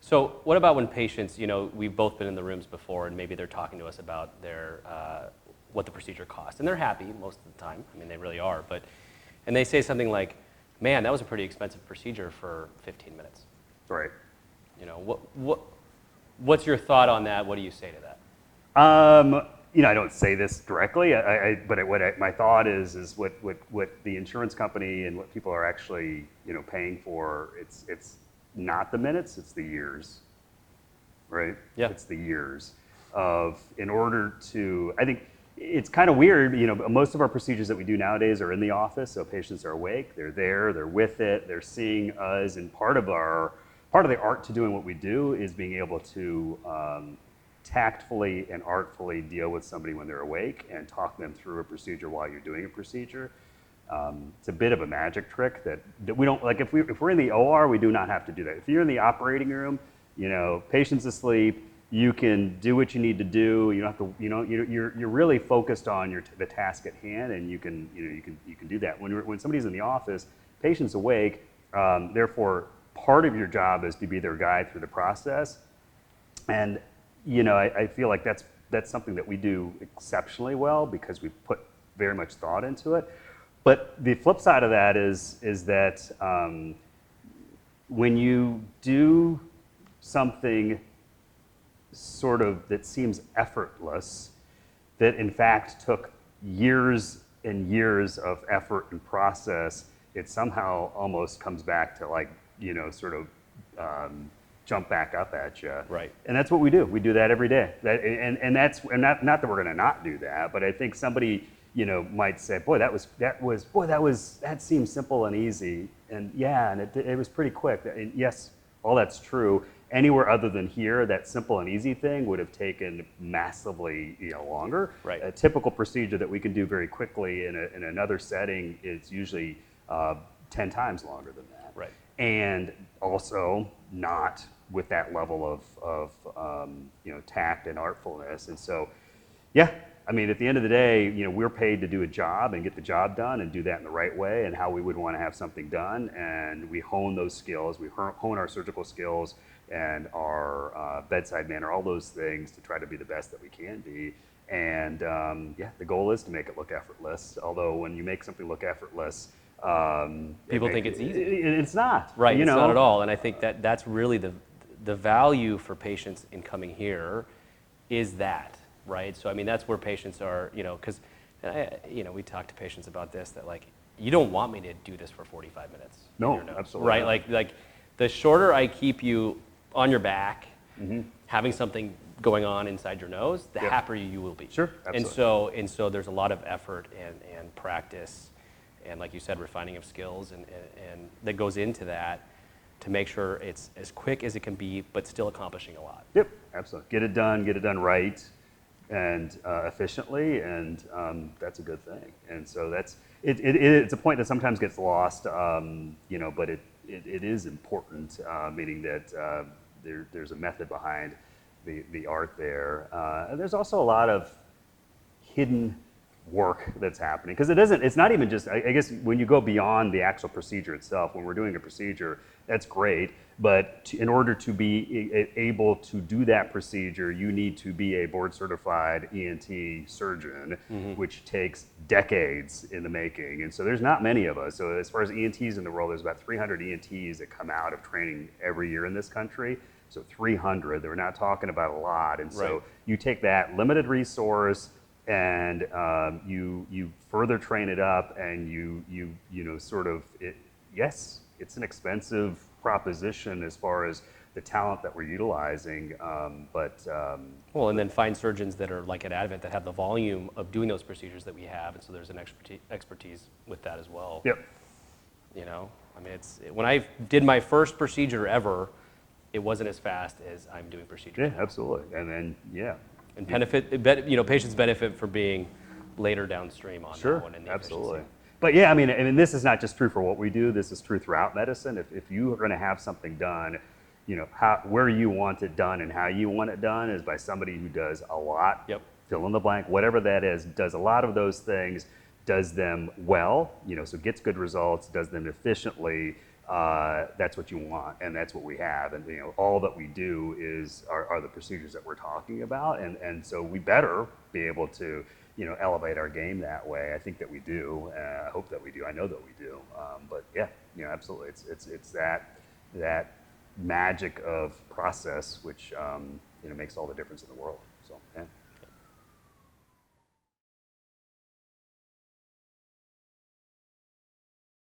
So what about when patients, we've both been in the rooms before and maybe they're talking to us about their, what the procedure costs. And they're happy most of the time. I mean, they really are. And they say something like, man, that was a pretty expensive procedure for 15 minutes. Right. What's your thought on that? What do you say to that? I don't say this directly, but my thought is what the insurance company and what people are actually, paying for, it's not the minutes, it's the years, right? Yeah. It's the years in order to, I think it's kind of weird, most of our procedures that we do nowadays are in the office, so patients are awake, they're there, they're with it, they're seeing us, and part of the art to doing what we do is being able to tactfully and artfully deal with somebody when they're awake and talk them through a procedure while you're doing a procedure. It's a bit of a magic trick that we don't, like if we're in the OR, we do not have to do that. If you're in the operating room, patient's asleep, you can do what you need to do. You don't have to, you're really focused on the task at hand, and you can do that. When somebody's in the office, patient's awake, therefore part of your job is to be their guide through the process. And I feel like that's something that we do exceptionally well because we put very much thought into it. But the flip side of that is that when you do something sort of that seems effortless, that in fact took years and years of effort and process, it somehow almost comes back to sort of jump back up at you. Right. And that's what we do. We do that every day. And not that we're going to not do that, but I think somebody might say, that seems simple and easy, and yeah, and it was pretty quick. And yes, all that's true. Anywhere other than here, that simple and easy thing would have taken massively longer. Right. A typical procedure that we can do very quickly in another setting is usually 10 times longer than that. Right. And also not with that level of tact and artfulness. And so, yeah, I mean, at the end of the day, we're paid to do a job and get the job done and do that in the right way and how we would want to have something done. And we hone those skills. We hone our surgical skills and our bedside manner, all those things to try to be the best that we can be. And the goal is to make it look effortless. Although when you make something look effortless, people think it's easy. It's not. Right, it's not at all. And I think that's really the value for patients in coming here is that, right? So I mean, that's where patients are, because we talk to patients about this, that you don't want me to do this for 45 minutes. No, absolutely. Right, like the shorter I keep you on your back, having something going on inside your nose, the happier you will be. Sure, absolutely. And so there's a lot of effort and practice, and like you said, refining of skills and that goes into that to make sure it's as quick as it can be, but still accomplishing a lot. Yep, absolutely. Get it done right and efficiently, and that's a good thing. And so it's a point that sometimes gets lost, but it is important, meaning that there's a method behind the art there. And there's also a lot of hidden work that's happening, because it's not even just, I guess when you go beyond the actual procedure itself, when we're doing a procedure, that's great, but in order to be able to do that procedure, you need to be a board certified ENT surgeon, which takes decades in the making. And so there's not many of us. So as far as ENTs in the world, there's about 300 ENTs that come out of training every year in this country. So 300, they're not talking about a lot. And so you take that limited resource and you further train it up, and it's an expensive proposition as far as the talent that we're utilizing, and then find surgeons that are like at Advent that have the volume of doing those procedures that we have, and so there's an expertise with that as well. Yep. I mean, when I did my first procedure ever, it wasn't as fast as I'm doing procedures. Yeah, absolutely, and then and patients benefit for being later downstream on that one. Sure, absolutely. But I mean, this is not just true for what we do. This is true throughout medicine. If you are going to have something done, where you want it done and how you want it done is by somebody who does a lot. Yep. Fill in the blank, whatever that is, does a lot of those things, does them well. So gets good results, does them efficiently, that's what you want, and that's what we have. And all that we do are the procedures that we're talking about, and so we better be able to elevate our game that way. I think that we do. I hope that we do. I know that we do. But yeah, absolutely. It's that magic of process which makes all the difference in the world. So yeah.